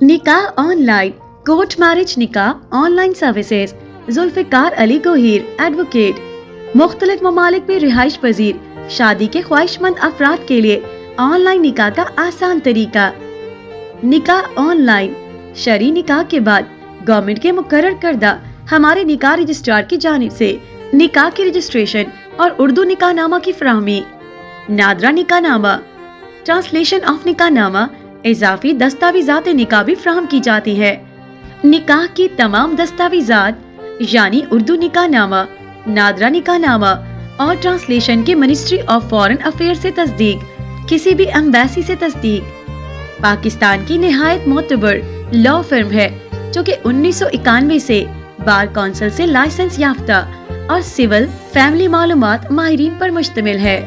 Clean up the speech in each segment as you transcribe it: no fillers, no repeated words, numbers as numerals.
निकाह online, court marriage निकाह online services. Zulfiqar Ali Gohir advocate. मुख्तलिफ ममालिक में रिहाइश पजीर शादी के ख्वाहिशमंद अफराद के लिए ऑनलाइन निकाह का आसान तरीका। निकाह ऑनलाइन, शरी निकाह के बाद गवर्नमेंट के मुकर्रर करदा हमारे निकाह रजिस्ट्रार की जानिब से निकाह की रजिस्ट्रेशन और उर्दू निकाह नामा की फराहमी। नादरा निकाह नामा, ट्रांसलेशन ऑफ निकाह नामा, इजाफी दस्तावेजात निकाह भी फराहम की जाती है। निकाह की तमाम दस्तावेजात यानी उर्दू निकाह नामा, नादरा निकाह नामा और ट्रांसलेशन के मिनिस्ट्री ऑफ फॉरेन अफेयर से तस्दीक, किसी भी एम्बेसी से तस्दीक। पाकिस्तान की निहायत मोतबर लॉ फर्म है जो कि 1991 से बार काउंसिल से लाइसेंस याफ्ता और सिविल फैमिली मालूमात माहिरीन पर मुश्तमिल है।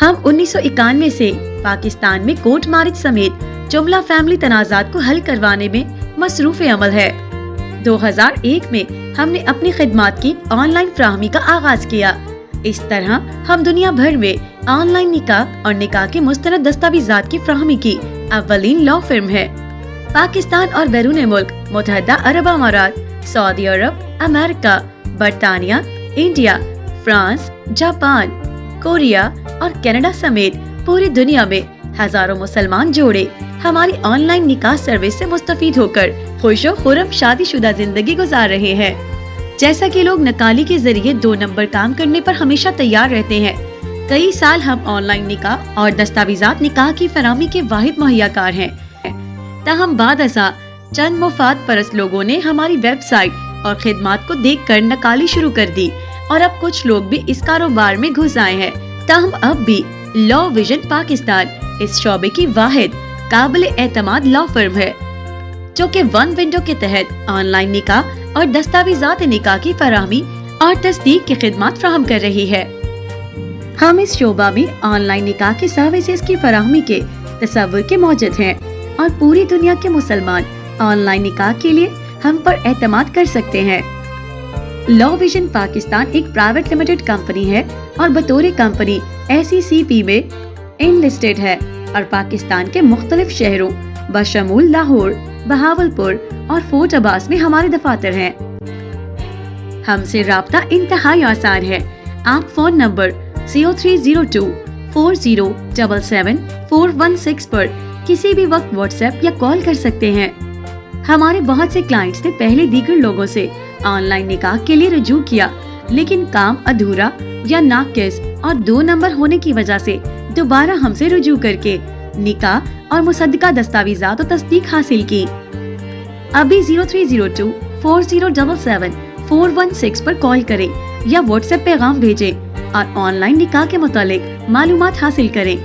हम 1991 से पाकिस्तान में कोर्ट मैरिज समेत जुमला फैमिली तनाजात को हल करवाने में मसरूफ अमल है। 2001 में हमने अपनी खिदमात की ऑनलाइन फराहमी का आगाज किया। इस तरह हम दुनिया भर में ऑनलाइन निकाह और निकाह के मुस्तनद दस्तावेजात की फराहमी की अव्वलीन लॉ फर्म है। पाकिस्तान और बैरून मुल्क मुत्तहदा अरब अमारात, सऊदी अरब, अमेरिका, बरतानिया, इंडिया, फ्रांस, जापान, कोरिया और कनाडा समेत पूरी दुनिया में हजारों मुसलमान जोड़े हमारी ऑनलाइन निकाह सर्विस से मुस्तफीद होकर खुश और खुर्रम शादीशुदा जिंदगी गुजार रहे हैं। जैसा कि लोग नकाली के जरिए 2 नंबर काम करने पर हमेशा तैयार रहते हैं, कई साल हम ऑनलाइन निकाह और दस्तावेजात निकाह की फराहमी के वाहिद मुहैयाकार हैं। ताहम बाद अज़ा चंद मुफाद परस्त लोगों ने हमारी वेबसाइट और खिदमात को देखकर नकाली शुरू कर दी और अब कुछ लोग भी इस कारोबार में घुस आए हैं। ताहम अब भी लॉ विजन पाकिस्तान इस शोबे की वाहिद काबिल एतमाद लॉ फर्म है जो कि वन विंडो के तहत ऑनलाइन निकाह और दस्तावेजात निकाह की फराहमी और तस्दीक की खिदमत फराहम कर रही है। हम इस शोबा में ऑनलाइन निकाह की सर्विसेज की फराहमी के तसव्वुर के मौजूद हैं और पूरी दुनिया के मुसलमान ऑनलाइन निकाह के लिए हम पर एतमाद कर सकते हैं। लॉ विजन पाकिस्तान एक प्राइवेट लिमिटेड कंपनी है और बतौर कंपनी SECP में इनलिस्टेड है और पाकिस्तान के मुख्तलिफ शहरों बशमूल लाहौर, बहावलपुर और फोर्ट अब्बास में हमारे दफातर हैं। हमसे राब्ता इंतहाई आसान है। आप फोन नंबर 0302 4077 416 पर किसी भी वक्त व्हाट्सएप या कॉल कर सकते हैं। हमारे बहुत से क्लाइंट्स ने पहले दीगर लोगों से ऑनलाइन निकाह के लिए रुजू किया, लेकिन काम अधूरा या नाकिस और 2 नंबर होने की वजह से दोबारा हमसे रुजू करके निकाह और मुसद्दका दस्तावेजात और तस्दीक हासिल की। अभी 0302 4077 416 पर कॉल करें या व्हाट्सएप पैगाम भेजें और ऑनलाइन निकाह के मुतालिक मालूमात हासिल करें।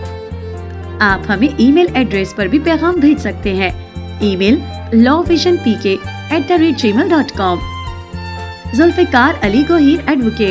आप हमें ईमेल एड्रेस पर भी पैगाम भेज सकते हैं। Email lawvisionpk@gmail.com। Zulfiqar Ali Gohir advocate.